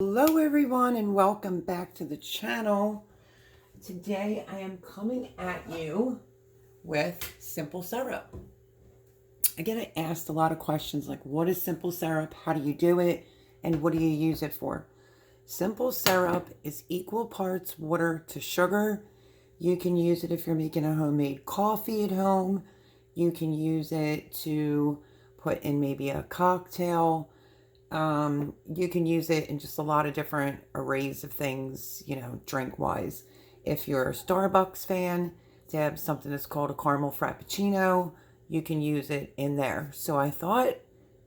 Hello everyone and welcome back to the channel. Today I am coming at you with simple syrup. I get asked a lot of questions like, what is simple syrup? How do you do it? And what do you use it for? Simple syrup is equal parts water to sugar. You can use it if you're making a homemade coffee at home. You can use it to put in maybe a cocktail. You can use it in just a lot of different arrays of things, drink wise. If you're a Starbucks fan, to have something that's called a caramel frappuccino, you can use it in there. So I thought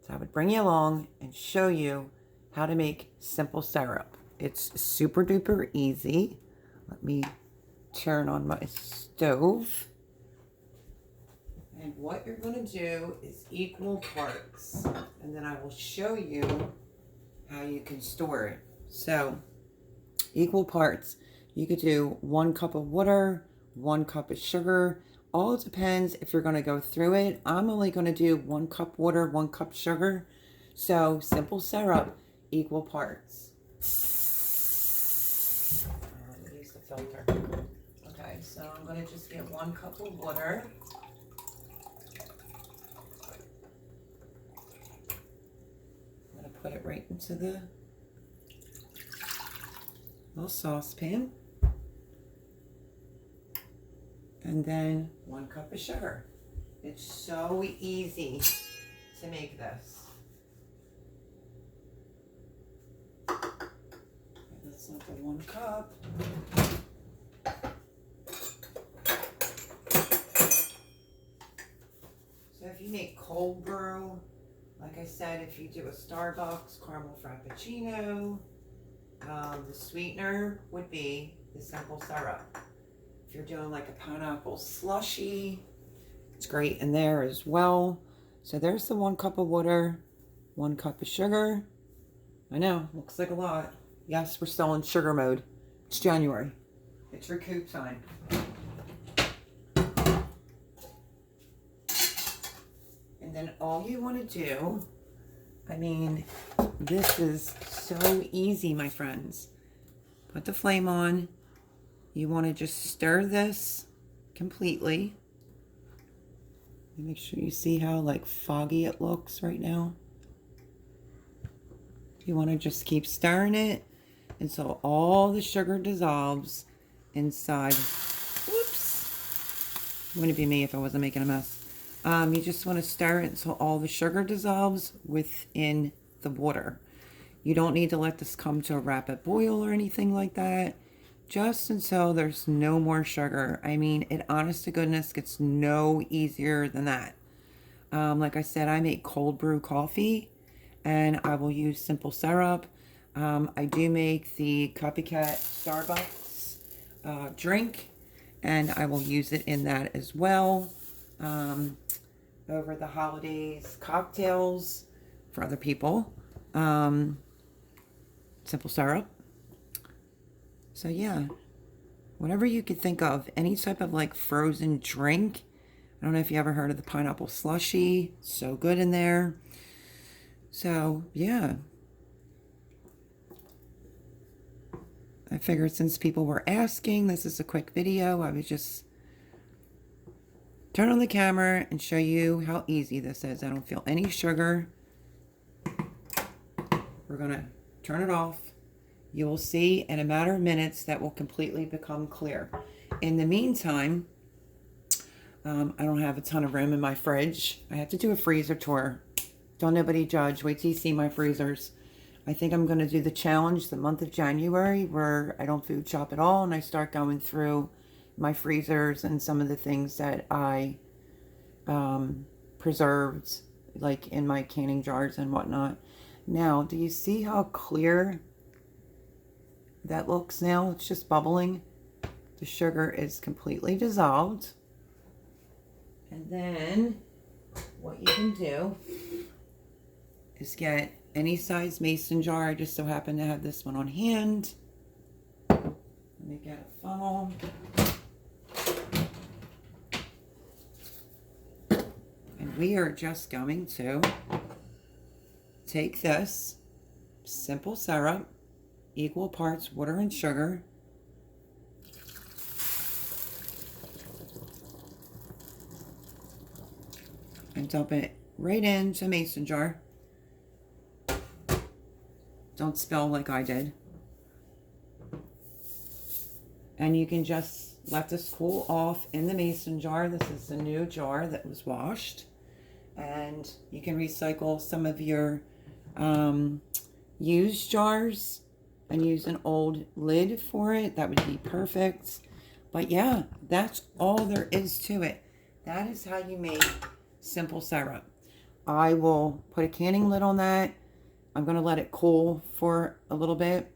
I would bring you along and show you how to make simple syrup. It's super duper easy. Let me turn on my stove. And what you're going to do is equal parts. And then I will show you how you can store it. So, equal parts. You could do 1 cup of water, 1 cup of sugar. All depends if you're going to go through it. I'm only going to do 1 cup water, 1 cup sugar. So, simple syrup, equal parts. Use the filter. Okay, so I'm going to just get 1 cup of water. Put it right into the little saucepan. And then 1 cup of sugar. It's so easy to make this. That's not the 1 cup. So if you make cold brew, like I said, if you do a Starbucks caramel frappuccino, the sweetener would be the simple syrup. If you're doing like a pineapple slushy, it's great in there as well. So there's the 1 cup of water, 1 cup of sugar. I know, looks like a lot. Yes, we're still in sugar mode. It's January. It's recoup time. And then all you want to do, this is so easy, my friends. Put the flame on. You want to just stir this completely. Make sure you see how like foggy it looks right now. You want to just keep stirring it until all the sugar dissolves inside. Whoops. Wouldn't be me if I wasn't making a mess. You just want to stir it until all the sugar dissolves within the water. You don't need to let this come to a rapid boil or anything like that. Just until there's no more sugar. It honest to goodness gets no easier than that. Like I said, I make cold brew coffee and I will use simple syrup. I do make the copycat Starbucks drink and I will use it in that as well. Over the holidays, cocktails for other people, simple syrup. So yeah, whatever you could think of, any type of like frozen drink. I don't know if you ever heard of the pineapple slushy, so good in there. So yeah, I figured since people were asking, this is a quick video. I would just turn on the camera and show you how easy this is. I don't feel any sugar. We're gonna turn it off. You will see in a matter of minutes that will completely become clear. In the meantime, I don't have a ton of room in my fridge. I have to do a freezer tour. Don't nobody judge. Wait till you see my freezers. I think I'm gonna do the challenge the month of January where I don't food shop at all and I start going through my freezers and some of the things that I preserved, like in my canning jars and whatnot. Now, do you see how clear that looks now? It's just bubbling. The sugar is completely dissolved. And then what you can do is get any size mason jar. I just so happen to have this one on hand. Let me get a funnel. And we are just going to take this simple syrup equal parts water and sugar. And dump it right into a mason jar. Don't spill like I did. And you can just let this cool off in the mason jar. This is the new jar that was washed. And you can recycle some of your used jars and use an old lid for it. That would be perfect. But yeah, that's all there is to it. That is how you make simple syrup. I will put a canning lid on that. I'm going to let it cool for a little bit.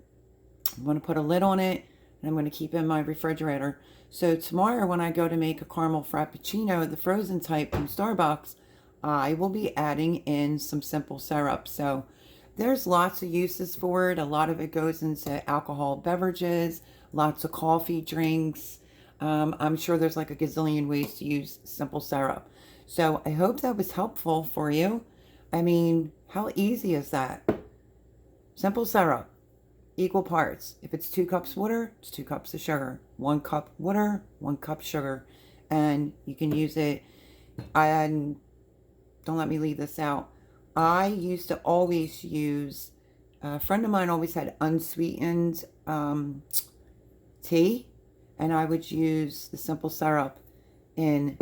I'm going to put a lid on it, and I'm going to keep it in my refrigerator. So tomorrow when I go to make a caramel frappuccino, the frozen type from Starbucks, I will be adding in some simple syrup. So there's lots of uses for it. A lot of it goes into alcohol beverages, lots of coffee drinks. I'm sure there's like a gazillion ways to use simple syrup. So I hope that was helpful for you. I mean, how easy is that? Simple syrup, equal parts. If it's 2 cups water, it's 2 cups of sugar. 1 cup water, 1 cup sugar. And you can use it. And don't let me leave this out. I used to always use, a friend of mine always had unsweetened tea. And I would use the simple syrup in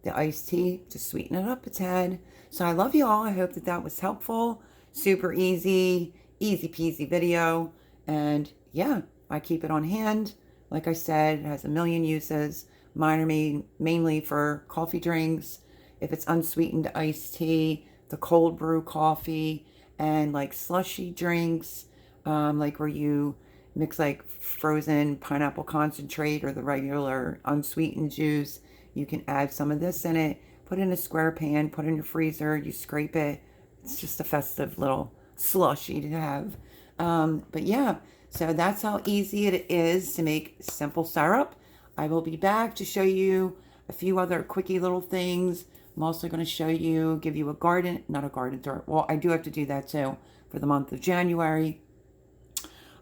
the iced tea to sweeten it up a tad. So I love you all. I hope that that was helpful. Super easy, easy peasy video. And yeah, I keep it on hand. Like I said, it has a million uses. Mine are mainly for coffee drinks. If it's unsweetened iced tea, the cold brew coffee, and like slushy drinks, like where you mix like frozen pineapple concentrate or the regular unsweetened juice. You can add some of this in it, put it in a square pan, put it in your freezer, you scrape it. It's just a festive little slushy to have. But yeah, so that's how easy it is to make simple syrup. I will be back to show you a few other quickie little things. I'm also going to show you, give you not a garden tour. Well, I do have to do that too for the month of January.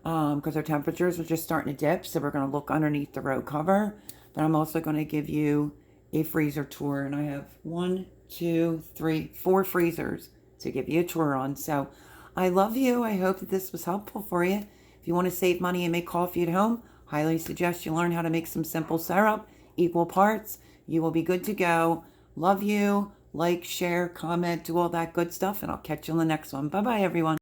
Because our temperatures are just starting to dip, so we're going to look underneath the row cover. But I'm also going to give you a freezer tour, and I have 1, 2, 3, 4 freezers to give you a tour on. So I love you. I hope that this was helpful for you. If you want to save money and make coffee at home, highly suggest you learn how to make some simple syrup, equal parts. You will be good to go. Love you. Like, share, comment, do all that good stuff, and I'll catch you on the next one. Bye-bye, everyone.